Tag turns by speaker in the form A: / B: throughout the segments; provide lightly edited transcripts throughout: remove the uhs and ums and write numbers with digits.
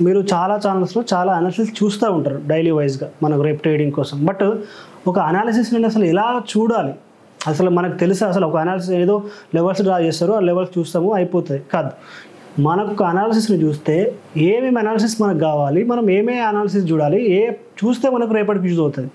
A: మీరు చాలా ఛానల్స్లో చాలా అనాలిసిస్ చూస్తూ ఉంటారు డైలీ వైజ్గా మనకు రేపు ట్రేడింగ్ కోసం. బట్ ఒక అనాలిసిస్ నేను అసలు ఎలా చూడాలి, అసలు మనకు తెలుసా? అసలు ఒక అనాలిసిస్ ఏదో లెవెల్స్ డ్రా చేస్తారు, ఆ లెవెల్స్ చూస్తాము అయిపోతుంది కాదు. మనకు ఒక అనాలిసిస్ని చూస్తే ఏమేమి అనాలిసిస్ మనకు కావాలి, మనం ఏమేమి అనాలిసిస్ చూడాలి, చూస్తే మనకు రేపటికి యూజ్ అవుతుంది.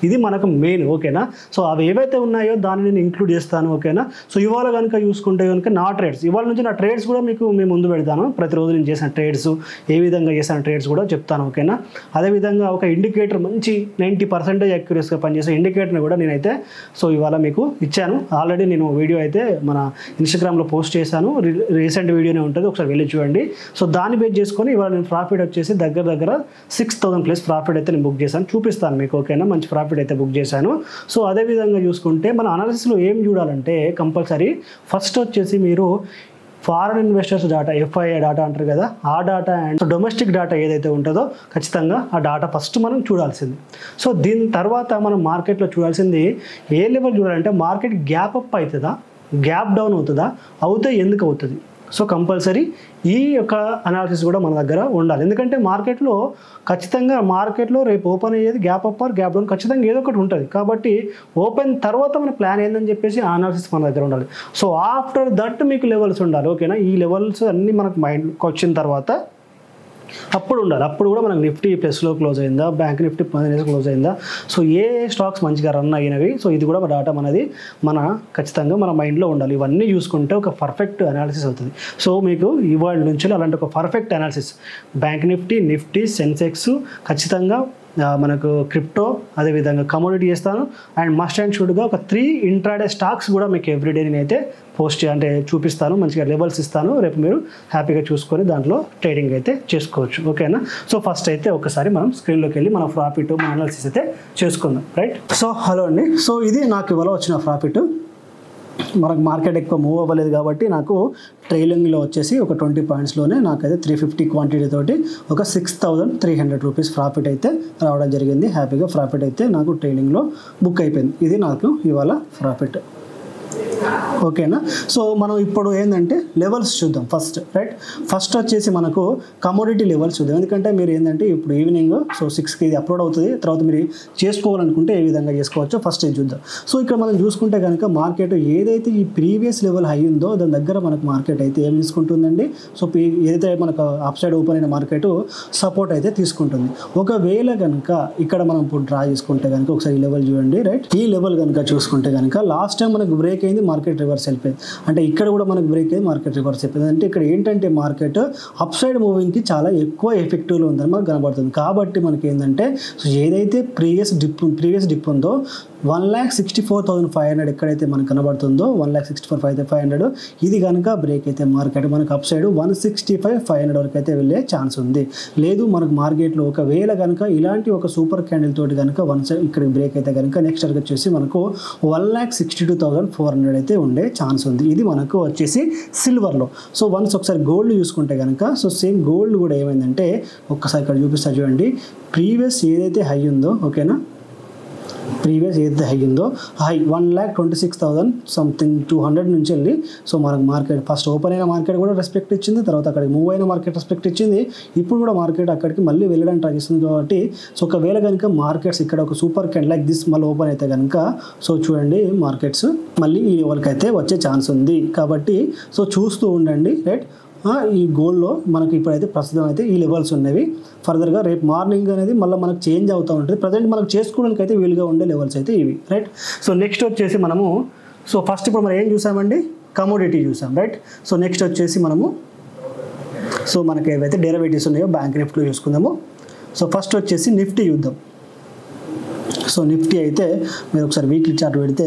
A: ఇది మనకు మెయిన్. ఓకేనా? సో అవి ఏవైతే ఉన్నాయో దాన్ని నేను ఇంక్లూడ్ చేస్తాను. ఓకేనా? సో ఇవాళ కనుక చూసుకుంటే కనుక నా ట్రేడ్స్, ఇవాళ నుంచి నా ట్రేడ్స్ కూడా మీకు మేము ముందు పెడతాను. ప్రతిరోజు నేను చేసిన ట్రేడ్స్, ఏ విధంగా చేసిన ట్రేడ్స్ కూడా చెప్తాను. ఓకేనా? అదేవిధంగా ఒక ఇండికేటర్, మంచి 90% అక్యురసీగా పనిచేసే ఇండికేటర్ని కూడా నేనైతే సో ఇవాళ మీకు ఇచ్చాను. ఆల్రెడీ నేను వీడియో అయితే మన ఇన్స్టాగ్రామ్లో పోస్ట్ చేశాను. రీసెంట్ వీడియోనే ఉంటుంది, ఒకసారి వెళ్ళి చూడండి. సో దాన్ని బేస్ చేసుకొని ఇవాళ నేను ప్రాఫిట్ వచ్చేసి దగ్గర 6,000 ప్లస్ ప్రాఫిట్ అయితే నేను బుక్ చేశాను. చూపిస్తాను మీకు. ఓకేనా? మంచి ప్రాఫిట్ అయితే బుక్ చేశాను. సో అదే విధంగా చూసుకుంటే మన అనాలిసిస్లో ఏం చూడాలంటే కంపల్సరీ ఫస్ట్ వచ్చేసి మీరు foreign investors data, FII data అంటారు కదా, ఆ డాటా అండ్ డొమెస్టిక్ డాటా ఏదైతే ఉంటుందో ఖచ్చితంగా ఆ డాటా ఫస్ట్ మనం చూడాల్సింది. సో దీని తర్వాత మనం మార్కెట్లో చూడాల్సింది ఏ లెవెల్ చూడాలంటే మార్కెట్ గ్యాప్ అప్ అవుతుందా, గ్యాప్ డౌన్ అవుతుందా, అవుతే ఎందుకు అవుతుంది. సో కంపల్సరీ ఈ యొక్క అనాలిసిస్ కూడా మన దగ్గర ఉండాలి. ఎందుకంటే మార్కెట్లో ఖచ్చితంగా రేపు ఓపెన్ అయ్యేది gap up or gap down, ఖచ్చితంగా ఏదో ఒకటి ఉంటుంది. కాబట్టి ఓపెన్ తర్వాత మన ప్లాన్ ఏందని చెప్పేసి ఆ అనాలిసిస్ మన దగ్గర ఉండాలి. సో ఆఫ్టర్ దట్ మీకు లెవెల్స్ ఉండాలి. ఓకేనా? ఈ లెవెల్స్ అన్నీ మనకు మైండ్కి వచ్చిన తర్వాత అప్పుడు ఉండాలి. అప్పుడు కూడా మనకు నిఫ్టీ ప్లస్లో క్లోజ్ అయిందా, బ్యాంక్ నిఫ్టీ 10 క్లోజ్ అయిందా, సో ఏ స్టాక్స్ మంచిగా రన్ అయినవి, సో ఇది కూడా డాటా మనది ఖచ్చితంగా మన మైండ్లో ఉండాలి. ఇవన్నీ చూసుకుంటే ఒక పర్ఫెక్ట్ అనాలిసిస్ అవుతుంది. సో మీకు ఇవాళ నుంచి అలాంటి ఒక perfect analysis bank Nifty Sensex, ఖచ్చితంగా మనకు క్రిప్టో, అదేవిధంగా కమోడిటీ చేస్తాను. అండ్ మస్ట్ అండ్ షుడ్గా ఒక 3 ఇంట్రాడే స్టాక్స్ కూడా మీకు ఎవ్రీడే నేనైతే పోస్ట్ అంటే చూపిస్తాను. మంచిగా లెవెల్స్ ఇస్తాను. రేపు మీరు హ్యాపీగా చూసుకొని దాంట్లో ట్రేడింగ్ అయితే చేసుకోవచ్చు. ఓకేనా? సో ఫస్ట్ అయితే ఒకసారి మనం స్క్రీన్లోకి వెళ్ళి మన ప్రాఫిట్, మన అనాలిసిస్ అయితే చేసుకుందాం. రైట్? సో హలో అండి. సో ఇది నాకు ఇవాళ వచ్చిన ప్రాఫిట్. మనకు మార్కెట్ ఎక్కువ మూవ్ అవ్వలేదు కాబట్టి నాకు ట్రైలింగ్లో వచ్చేసి ఒక 20 పాయింట్స్లోనే నాకైతే 350 క్వాంటిటీ తోటి ఒక 6,300 రూపీస్ ప్రాఫిట్ అయితే రావడం జరిగింది. హ్యాపీగా ప్రాఫిట్ అయితే నాకు ట్రైలింగ్లో బుక్ అయిపోయింది. ఇది నాకు ఇవాళ ప్రాఫిట్. ఓకేనా? సో మనం ఇప్పుడు ఏంటంటే లెవెల్స్ చూద్దాం ఫస్ట్. రైట్? ఫస్ట్ వచ్చేసి మనకు కమోడిటీ లెవెల్స్ చూద్దాం. ఎందుకంటే మీరు ఏంటంటే ఇప్పుడు ఈవినింగ్ సో 6కి ఇది అప్లోడ్ అవుతుంది. తర్వాత మీరు చేసుకోవాలనుకుంటే ఏ విధంగా చేసుకోవచ్చో ఫస్ట్ ఇది చూద్దాం. సో ఇక్కడ మనం చూసుకుంటే కనుక మార్కెట్ ఏదైతే ఈ ప్రీవియస్ లెవెల్ హై ఉందో దాని దగ్గర మనకు మార్కెట్ అయితే ఏం తీసుకుంటుందండి, సో ఏదైతే మనకు అప్ సైడ్ ఓపెన్ అయిన మార్కెట్ సపోర్ట్ అయితే తీసుకుంటుంది. ఒకవేళ కనుక ఇక్కడ మనం ఇప్పుడు డ్రా చేసుకుంటే కనుక ఒకసారి ఈ లెవెల్ చూడండి. రైట్? ఈ లెవెల్ కనుక చూసుకుంటే కనుక లాస్ట్ టైం మనకు బ్రేక్ అయింది, మార్కెట్ రివర్స్ వెళ్ళిపోయింది. అంటే ఇక్కడ కూడా మనకు బ్రేక్ అయ్యి మార్కెట్ రివర్స్ అయిపోయింది. అంటే ఇక్కడ ఏంటంటే మార్కెట్ అప్ సైడ్ మూవింగ్కి చాలా ఎక్కువ ఎఫెక్టివ్లో ఉందని మనకు కనబడుతుంది. కాబట్టి మనకి ఏంటంటే సో ఏదైతే ప్రీవియస్ డిప్ ఉందో 1,64,500 ఎక్కడైతే మనకు కనబడుతుందో 1,64,500 ఇది కనుక బ్రేక్ అయితే మార్కెట్ మనకు అప్ సైడ్ 165,500 వరకు అయితే వెళ్ళే ఛాన్స్ ఉంది. లేదు మనకు మార్కెట్లో ఒకవేళ కనుక ఇలాంటి ఒక సూపర్ క్యాండిల్ తోటి కనుక వన్ సైడ్ ఇక్కడ బ్రేక్ అయితే కనుక నెక్స్ట్ టార్గెట్ వచ్చేసి మనకు 1,62,400 అయితే ఉండే ఛాన్స్ ఉంది. ఇది మనకు వచ్చేసి సిల్వర్లో. సో వన్స్ ఒకసారి గోల్డ్ చూసుకుంటే కనుక సో సేమ్ గోల్డ్ కూడా ఏమైందంటే ఒక్కసారి ఇక్కడ చూపిస్తా చూడండి. ప్రీవియస్ ఏదైతే హై ఉందో, ఓకేనా, ప్రీవియస్ ఏదైతే హై ఉందో హై 1,26,200 నుంచి వెళ్ళి సో మనకు మార్కెట్ ఫస్ట్ ఓపెన్ అయిన మార్కెట్ కూడా రెస్పెక్ట్ ఇచ్చింది, తర్వాత అక్కడికి మూవ్ అయిన మార్కెట్ రెస్పెక్ట్ ఇచ్చింది. ఇప్పుడు కూడా మార్కెట్ అక్కడికి మళ్ళీ వెళ్ళడానికి ట్రై చేస్తుంది. కాబట్టి సో ఒకవేళ కనుక మార్కెట్స్ ఇక్కడ ఒక సూపర్ క్యాండిల్ లైక్ దిస్ మళ్ళీ ఓపెన్ అయితే కనుక సో చూడండి మార్కెట్స్ మళ్ళీ ఈ లెవెల్కి అయితే వచ్చే ఛాన్స్ ఉంది. కాబట్టి సో చూస్తూ ఉండండి. రైట్? ఈ గోల్డ్లో మనకి ఇప్పుడైతే ప్రస్తుతం అయితే ఈ లెవెల్స్ ఉన్నవి. ఫర్దర్గా రేపు మార్నింగ్ అనేది మళ్ళీ మనకు చేంజ్ అవుతూ ఉంటుంది. ప్రజెంట్ మనకు చేసుకోవడానికి అయితే వీలుగా ఉండే లెవెల్స్ అయితే ఇవి. రైట్? సో నెక్స్ట్ వచ్చేసి మనము సో ఫస్ట్ ఇప్పుడు మనం ఏం చూసామండి, కమోడిటీ చూసాం. రైట్? సో నెక్స్ట్ వచ్చేసి మనము సో మనకి ఏవైతే డెరివేటివ్స్ ఉన్నాయో బ్యాంక్ నిఫ్టీలో చూసుకుందాము. సో ఫస్ట్ వచ్చేసి నిఫ్టీ చూద్దాం. సో నిఫ్టీ అయితే మీరు ఒకసారి వీక్లీ చార్ట్ పెడితే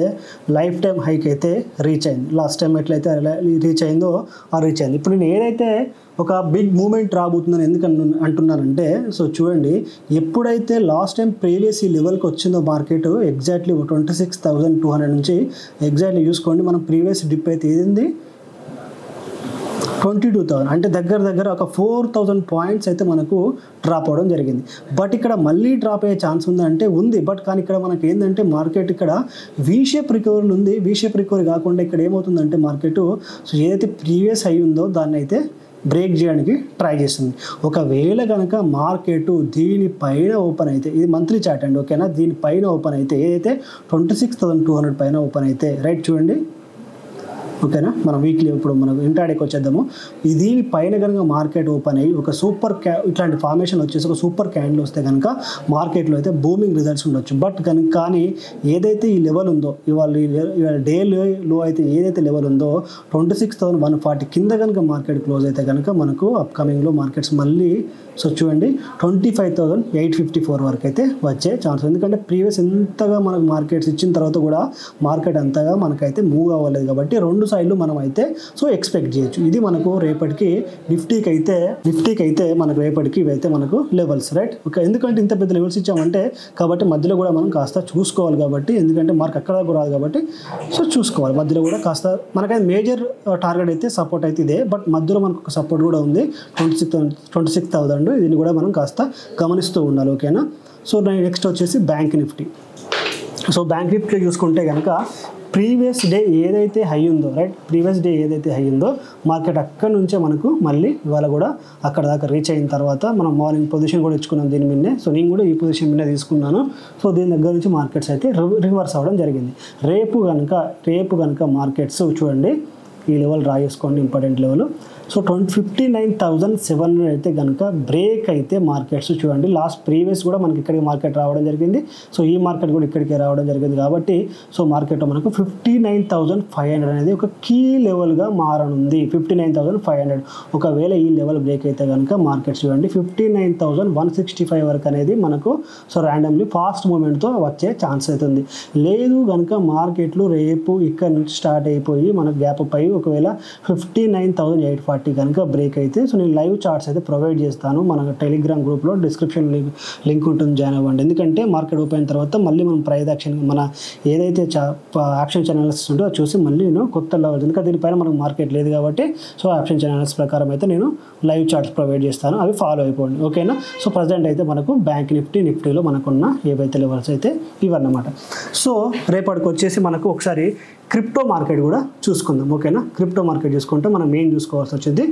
A: లైఫ్ టైం హైక్ అయితే రీచ్ అయింది. లాస్ట్ టైం ఎట్లయితే రీచ్ అయిందో ఆ రీచ్ అయింది. ఇప్పుడు నేను ఏదైతే ఒక బిగ్ మూమెంట్ రాబోతుందని ఎందుకు అంటున్నానంటే సో చూడండి, ఎప్పుడైతే లాస్ట్ టైం ప్రీవియస్ ఈ లెవెల్కి వచ్చిందో మార్కెట్ ఎగ్జాక్ట్లీ 26,200 నుంచి ఎగ్జాక్ట్లీ చూసుకోండి. మనం ప్రీవియస్ డిప్ అయితే ఏదింది 22,000, అంటే దగ్గర ఒక 4,000 పాయింట్స్ అయితే మనకు డ్రాప్ అవ్వడం జరిగింది. బట్ ఇక్కడ మళ్ళీ డ్రాప్ అయ్యే ఛాన్స్ ఉందంటే ఉంది. బట్ కానీ ఇక్కడ మనకి ఏంటంటే మార్కెట్ ఇక్కడ వీ షేప్ రికవరీ ఉంది. వీ షేప్ రికవరీ కాకుండా ఇక్కడ ఏమవుతుందంటే మార్కెట్ సో ఏదైతే ప్రీవియస్ హై ఉందో దాన్ని అయితే బ్రేక్ చేయడానికి ట్రై చేస్తుంది. ఒకవేళ కనుక మార్కెట్ దీనిపైన ఓపెన్ అయితే, ఇది మంత్లీ చార్ట్ అండి ఓకేనా, దీనిపైన ఓపెన్ అయితే ఏదైతే 26,200 పైన ఓపెన్ అయితే రైట్ చూడండి ఓకేనా. మనం వీక్లీ ఇప్పుడు మనం ఇంట్రాడేకి వచ్చేద్దాము. దీని పైన కనుక మార్కెట్ ఓపెన్ అయ్యి ఒక సూపర్ ఇట్లాంటి ఫార్మేషన్ వచ్చేసి ఒక సూపర్ క్యాండిల్ వస్తే కనుక మార్కెట్లో అయితే బూమింగ్ రిజల్ట్స్ ఉండొచ్చు. బట్ కానీ ఏదైతే ఈ లెవెల్ ఉందో ఇవాళ డే లో అయితే ఏదైతే లెవెల్ ఉందో 26,140 కింద కనుక మార్కెట్ క్లోజ్ అయితే కనుక మనకు అప్కమింగ్లో మార్కెట్స్ మళ్ళీ సో చూడండి 25,854 వరకు అయితే వచ్చే ఛాన్స్. ఎందుకంటే ప్రీవియస్ ఎంతగా మనకు మార్కెట్స్ ఇచ్చిన తర్వాత కూడా మార్కెట్ అంతగా మనకైతే మూవ్ అవ్వలేదు కాబట్టి రెండు సైడ్లు మనం అయితే సో ఎక్స్పెక్ట్ చేయొచ్చు. ఇది మనకు రేపటికి నిఫ్టీకి అయితే మనకు రేపటికి ఇవైతే మనకు లెవెల్స్ రైట్ ఓకే. ఎందుకంటే ఇంత పెద్ద లెవెల్స్ ఇచ్చామంటే కాబట్టి మధ్యలో కూడా మనం కాస్త చూసుకోవాలి కాబట్టి, ఎందుకంటే మార్క్ అక్కడ దాకా రాదు కాబట్టి సో చూసుకోవాలి. మధ్యలో కూడా కాస్త మనకైతే మేజర్ టార్గెట్ అయితే సపోర్ట్ అయితే ఇదే, బట్ మధ్యలో మనకు ఒక సపోర్ట్ కూడా ఉంది 26,000. దీన్ని కూడా మనం కాస్త గమనిస్తూ ఉండాలి ఓకేనా. సో నెక్స్ట్ వచ్చేసి bank Nifty. So bank Nifty చూసుకుంటే కనుక ప్రీవియస్ డే ఏదైతే హై ఉందో రైట్, ప్రీవియస్ డే ఏదైతే హై ఉందో మార్కెట్ అక్కడ నుంచే మనకు మళ్ళీ ఇవాళ కూడా అక్కడ దాకా రీచ్ అయిన తర్వాత మనం మార్నింగ్ పొజిషన్ కూడా ఇచ్చుకున్నాం దీని మీదనే. సో నేను కూడా ఈ పొజిషన్ మీద తీసుకున్నాను. సో దీని దగ్గర నుంచి మార్కెట్స్ అయితే రివర్స్ అవ్వడం జరిగింది. రేపు కనుక మార్కెట్స్ చూడండి ఈ లెవెల్ డ్రా చేసుకోండి, ఇంపార్టెంట్ లెవెల్. సో 59,700 అయితే కనుక బ్రేక్ అయితే మార్కెట్స్ చూడండి. లాస్ట్ ప్రీవియస్ కూడా మనకి ఇక్కడికి మార్కెట్ రావడం జరిగింది. సో ఈ మార్కెట్ కూడా ఇక్కడికే రావడం జరిగింది కాబట్టి సో మార్కెట్లో మనకు 59,500 అనేది ఒక కీ లెవెల్గా మారనుంది. 59,500 ఒకవేళ ఈ లెవెల్ బ్రేక్ అయితే కనుక మార్కెట్స్ చూడండి 59,165 వరకు అనేది మనకు సో ర్యాండమ్లీ ఫాస్ట్ మూమెంట్తో వచ్చే ఛాన్స్ అవుతుంది. లేదు కనుక మార్కెట్లు రేపు ఇక్కడ నుంచి స్టార్ట్ అయిపోయి మనకు గ్యాప్ పై ఒకవేళ 59,840 కనుక బ్రేక్ అయితే సో నేను లైవ్ చార్ట్స్ అయితే ప్రొవైడ్ చేస్తాను మన టెలిగ్రామ్ గ్రూప్లో, డిస్క్రిప్షన్ లింక్ ఉంటుంది, జాయిన్ అవ్వండి. ఎందుకంటే మార్కెట్ ఓపెన్ అయిన తర్వాత మళ్ళీ మనం ప్రైస్ యాక్షన్ మన ఏదైతే యాక్షన్ ఛానల్స్ ఉంటుందో అది చూసి మళ్ళీ నేను కొత్త లెవెల్స్, ఇంకా దీనిపైన మనకు మార్కెట్ లేదు కాబట్టి సో యాక్షన్ ఛానల్స్ ప్రకారం అయితే నేను లైవ్ చార్ట్స్ ప్రొవైడ్ చేస్తాను, అవి ఫాలో అయిపోండి ఓకేనా. సో ప్రజెంట్ అయితే మనకు బ్యాంక్ నిఫ్టీలో మనకున్న ఏవైతే లెవెల్స్ అయితే ఇవన్నమాట. సో రేపటికి వచ్చేసి మనకు ఒకసారి క్రిప్టో మార్కెట్ కూడా చూసుకుందాం ఓకేనా. క్రిప్టో మార్కెట్ చూసుకుంటే మనం మెయిన్ చూసుకోవాల్సి వచ్చేది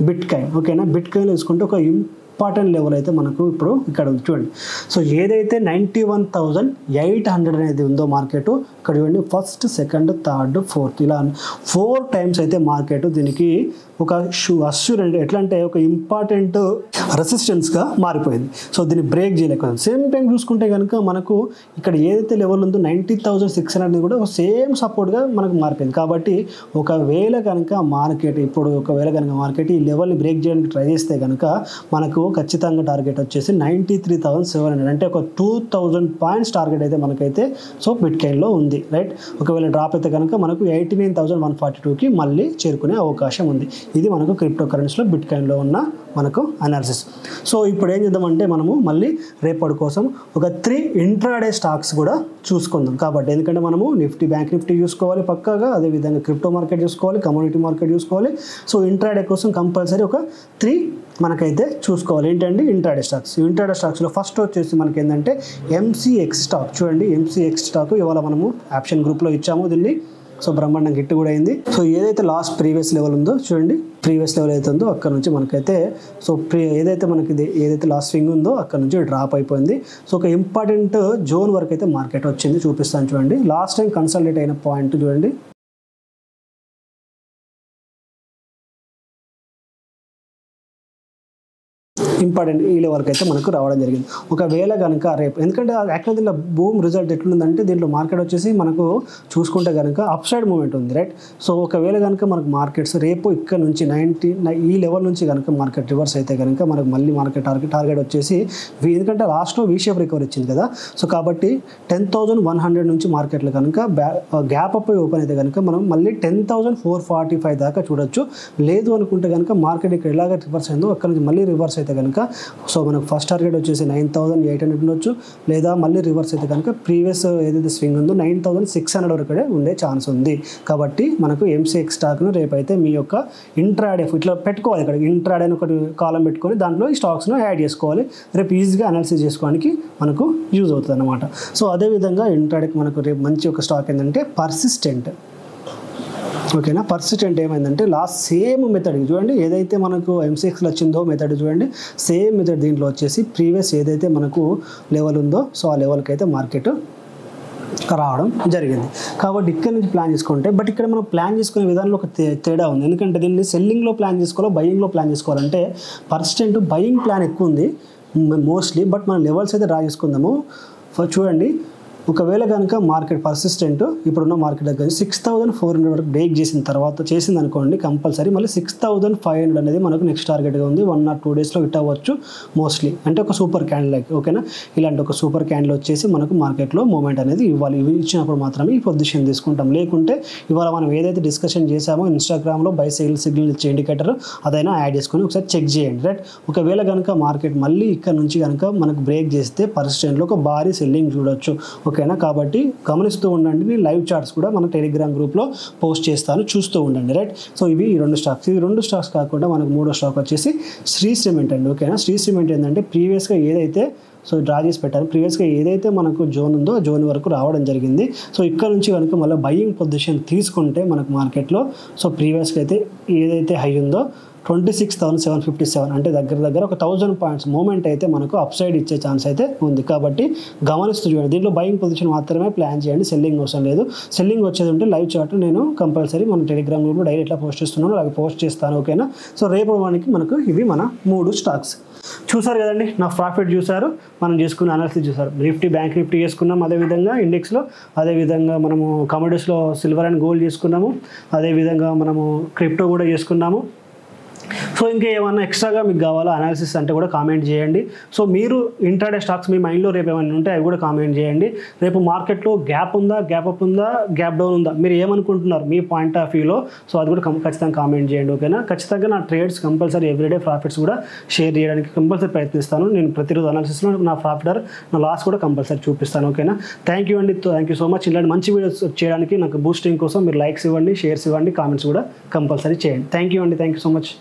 A: బిట్ కాయిన్ ఓకేనా. బిట్ కాయిన్ చూసుకుంటే ఒక ఇంపార్టెంట్ లెవెల్ అయితే మనకు ఇప్పుడు ఇక్కడ ఉంది చూడండి. సో ఏదైతే 91,800 అనేది ఉందో మార్కెట్ ఇక్కడ చూడండి, ఫస్ట్ సెకండ్ థర్డ్ ఫోర్త్ ఇలా 4 టైమ్స్ అయితే మార్కెట్ దీనికి ఒక అష్యూరెంట్ ఎట్లా అంటే ఒక ఇంపార్టెంట్ రెసిస్టెన్స్గా మారిపోయింది. సో దీన్ని బ్రేక్ చేయలేకపోయింది. సేమ్ టైం చూసుకుంటే కనుక మనకు ఇక్కడ ఏదైతే లెవెల్ ఉందో 90,600 కూడా సేమ్ సపోర్ట్గా మనకు మారిపోయింది. కాబట్టి ఒకవేళ కనుక మార్కెట్ ఈ లెవెల్ని బ్రేక్ చేయడానికి ట్రై చేస్తే కనుక మనకు ఖచ్చితంగా టార్గెట్ వచ్చేసి 93,700 అంటే ఒక 2,000 పాయింట్స్ టార్గెట్ అయితే మనకైతే సో బిట్ కాయిన్లో ఉంది రైట్. ఒకవేళ డ్రాప్ అయితే కనుక మనకు 89,142కి మళ్ళీ చేరుకునే అవకాశం ఉంది. ఇది మనకు క్రిప్టో కరెన్సీలో బిట్ కాయిన్లో ఉన్న మనకు అనాలిసిస్. సో ఇప్పుడు ఏం చేద్దామంటే మనము మళ్ళీ రేపటి కోసం ఒక 3 ఇంట్రాడే స్టాక్స్ కూడా చూసుకుందాం. కాబట్టి ఎందుకంటే మనము బ్యాంక్ నిఫ్టీ చూసుకోవాలి పక్కాగా, అదేవిధంగా క్రిప్టో మార్కెట్ చూసుకోవాలి, కమోడిటీ మార్కెట్ చూసుకోవాలి. సో ఇంట్రాడే కోసం కంపల్సరీ ఒక 3 మనకైతే చూసుకోవాలి. ఏంటంటే ఇంట్రాడే స్టాక్స్లో ఫస్ట్ వచ్చేసి మనకి ఏంటంటే ఎంసీఎక్స్ స్టాక్ చూడండి. ఎంసీఎక్స్ స్టాక్ ఇవాళ మనము ఆప్షన్ గ్రూప్లో ఇచ్చాము దీన్ని. సో బ్రహ్మాండంగా హిట్ కూడా అయింది. సో ఏదైతే లాస్ట్ ప్రీవియస్ లెవెల్ ఉందో చూడండి, ప్రీవియస్ లెవెల్ అయితే ఉందో అక్కడ నుంచి మనకైతే సో ఏదైతే లాస్ట్ స్వింగ్ ఉందో అక్కడ నుంచి డ్రాప్ అయిపోయింది. సో ఒక ఇంపార్టెంట్ జోన్ వరకు అయితే మార్కెట్ వచ్చింది, చూపిస్తాను చూడండి. లాస్ట్ టైం కన్సల్టేట్ అయిన పాయింట్ చూడండి, ఇంపార్టెంట్ ఈ లెవెల్కి అయితే మనకు రావడం జరిగింది. ఒకవేళ కనుక రేపు ఎందుకంటే యాక్చువల్ దీంట్లో బూమ్ రిజల్ట్ ఎట్లుందంటే దీంట్లో మార్కెట్ వచ్చేసి మనకు చూసుకుంటే కనుక అప్ సైడ్ మూమెంట్ ఉంది రైట్. సో ఒకవేళ కనుక మనకు మార్కెట్స్ రేపు ఇక్కడ నుంచి ఈ లెవెల్ నుంచి కనుక మార్కెట్ రివర్స్ అయితే కనుక మనకు మళ్ళీ మార్కెట్ టార్గెట్ వచ్చేసి ఎందుకంటే లాస్ట్లో వీ షేప్ రికవరీ వచ్చింది కదా. సో కాబట్టి 10,100 నుంచి మార్కెట్లో కనుక గ్యాప్ అప్ ఓపెన్ అయితే కనుక మనం మళ్ళీ 10,445 దాకా చూడొచ్చు. లేదు అనుకుంటే కనుక మార్కెట్ ఇక్కడ ఎలాగ రివర్స్ అయిందో అక్కడ నుంచి మళ్ళీ రివర్స్ అయితే కనుక సో మనకు ఫస్ట్ టార్గెట్ వచ్చేసి 9,800 ఉండొచ్చు. లేదా మళ్ళీ రివర్స్ అయితే కనుక ప్రీవియస్ ఏదైతే స్వింగ్ ఉందో 9,600 వరకే ఉండే ఛాన్స్ ఉంది. కాబట్టి మనకు ఎంసీఎక్స్ స్టాక్ను రేపైతే మీ యొక్క ఇంట్రాడే ఇట్లా పెట్టుకోవాలి. ఇక్కడ ఇంట్రాడే అని ఒకటి కాలం పెట్టుకొని దాంట్లో ఈ స్టాక్స్ను యాడ్ చేసుకోవాలి. రేపు ఈజీగా అనాలిసిస్ చేసుకోవడానికి మనకు యూజ్ అవుతుంది అన్నమాట. సో అదేవిధంగా ఇంట్రాడేకి మనకు రేపు మంచి ఒక స్టాక్ ఏంటంటే పర్సిస్టెంట్ ఓకేనా. పర్సిస్టెంట్ ఏమైందంటే లాస్ట్ సేమ్ మెథడ్ చూడండి, ఏదైతే మనకు M6లో వచ్చిందో మెథడ్ చూడండి, సేమ్ మెథడ్ దీంట్లో వచ్చేసి ప్రీవియస్ ఏదైతే మనకు లెవెల్ ఉందో సో ఆ లెవెల్కి అయితే మార్కెట్ రావడం జరిగింది. కాబట్టి ఇక్కడ నుంచి ప్లాన్ చేసుకుంటే, బట్ ఇక్కడ మనం ప్లాన్ చేసుకునే విధానంలో ఒక తేడా ఉంది. ఎందుకంటే దీన్ని సెల్లింగ్లో ప్లాన్ చేసుకోవాలో బయింగ్లో ప్లాన్ చేసుకోవాలంటే పర్సిస్టెంట్ బయింగ్ ప్లాన్ ఎక్కువ ఉంది మోస్ట్లీ, బట్ మనం లెవెల్స్ అయితే డ్రా చేసుకుందాము. చూడండి, ఒకవేళ కనుక మార్కెట్ పర్సిస్టెంట్ ఇప్పుడున్న మార్కెట్ దగ్గర 6400 వరకు బ్రేక్ చేసిన తర్వాత చేసింది అనుకోండి, కంపల్సరీ మళ్ళీ 6500 అనేది మనకు నెక్స్ట్ టార్గెట్గా ఉంది. 1 or 2 డేస్లో హిట్ అవ్వచ్చు మోస్ట్లీ. అంటే ఒక సూపర్ క్యాండిల్ లైక్, ఓకేనా, ఇలాంటి ఒక సూపర్ క్యాండిల్ వచ్చేసి మనకు మార్కెట్లో మూమెంట్ అనేది ఇవ్వాలి. ఇవి ఇచ్చినప్పుడు మాత్రమే ఈ పొజిషన్ తీసుకుంటాం. లేకుంటే ఇవాళ మనం ఏదైతే డిస్కషన్ చేసామో ఇన్స్టాగ్రామ్లో బై సేల్ సిగ్నల్ ఇచ్చే ఇండికేటర్ అదైనా యాడ్ చేసుకొని ఒకసారి చెక్ చేయండి, రైట్. ఒకవేళ కనుక మార్కెట్ మళ్ళీ ఇక్కడ నుంచి కనుక మనకు బ్రేక్ చేస్తే పర్సిస్టెంట్లో ఒక భారీ సెల్లింగ్ చూడొచ్చు, ఓకేనా. కాబట్టి గమనిస్తూ ఉండండి. నేను లైవ్ చార్ట్స్ కూడా మన టెలిగ్రామ్ గ్రూప్లో పోస్ట్ చేస్తాను, చూస్తూ ఉండండి, రైట్. సో ఇవి ఈ 2 స్టాక్స్. ఈ 2 స్టాక్స్ కాకుండా మనకు 3వ స్టాక్ వచ్చేసి శ్రీ సిమెంట్ అండి, ఓకేనా. శ్రీ సిమెంట్ ఏంటంటే ప్రీవియస్గా ఏదైతే సో డ్రా చేసి పెట్టారు, ప్రీవియస్గా ఏదైతే మనకు జోన్ ఉందో ఆ జోన్ వరకు రావడం జరిగింది. సో ఇక్కడ నుంచి కనుక మళ్ళీ బయింగ్ పొజిషన్ తీసుకుంటే మనకు మార్కెట్లో సో ప్రీవియస్గా అయితే ఏదైతే హై ఉందో 26,757 అంటే దగ్గర ఒక 1000 పాయింట్స్ మూమెంట్ అయితే మనకు అప్ సైడ్ ఇచ్చే ఛాన్స్ అయితే ఉంది. కాబట్టి గమనిస్తూ చూడండి, దీంట్లో బయింగ్ పొజిషన్ మాత్రమే ప్లాన్ చేయండి, సెల్లింగ్ అవసరం లేదు. సెల్లింగ్ వచ్చేది ఉంటే లైవ్ చార్ట్ నేను కంపల్సరీ మన టెలిగ్రామ్ గ్రూప్లో డైలీ ఎట్లా పోస్ట్ చేస్తున్నాను అవి పోస్ట్ చేస్తాను, ఓకేనా. సో రేపు మనకు ఇవి మన 3 స్టాక్స్ చూసారు కదండి. నా ప్రాఫిట్ చూసారు, మనం చేసుకున్న అనాలిసిస్ చూసారు. నిఫ్టీ బ్యాంక్ నిఫ్టీ చేసుకున్నాం, అదేవిధంగా ఇండెక్స్లో, అదేవిధంగా మనము కమోడిటీస్లో సిల్వర్ అండ్ గోల్డ్ చేసుకున్నాము, అదేవిధంగా మనము క్రిప్టో కూడా చేసుకున్నాము. సో ఇంకా ఏమన్నా ఎక్స్ట్రాగా మీకు కావాలా అనాలిసిస్ అంటే కూడా కామెంట్ చేయండి. సో మీరు ఇంట్రాడే స్టాక్స్ మీ మైండ్లో రేపు ఏమైనా ఉంటే అవి కూడా కామెంట్ చేయండి. రేపు మార్కెట్లో గ్యాప్ ఉందా, గ్యాప్ అప్ ఉందా, గ్యాప్ డౌన్ ఉందా, మీరు ఏమనుకుంటున్నారు మీ పాయింట్ ఆఫ్ వ్యూలో, సో అది కూడా ఖచ్చితంగా కామెంట్ చేయండి, ఓకేనా. ఖచ్చితంగా నా ట్రేడ్స్ కంపల్సరీ ఎవ్రీడే ప్రాఫిట్స్ కూడా షేర్ చేయడానికి కంపల్సరీ ప్రయత్నిస్తాను. నేను ప్రతిరోజు అనాలిసిస్లో నా ప్రాఫిట్ నా లాస్ కూడా కంపల్సరీ చూపిస్తాను, ఓకేనా. థ్యాంక్ యూ అండి, థ్యాంక్ యూ సో మచ్. ఇలాంటి మంచి వీడియోస్ చేయడానికి నాకు బూస్టింగ్ కోసం మీరు లైక్స్ ఇవ్వండి, షేర్స్ ఇవ్వండి, కామెంట్స్ కూడా కంపల్సరీ చేయండి. థ్యాంక్ యూ అండి, థ్యాంక్ యూ సో మచ్.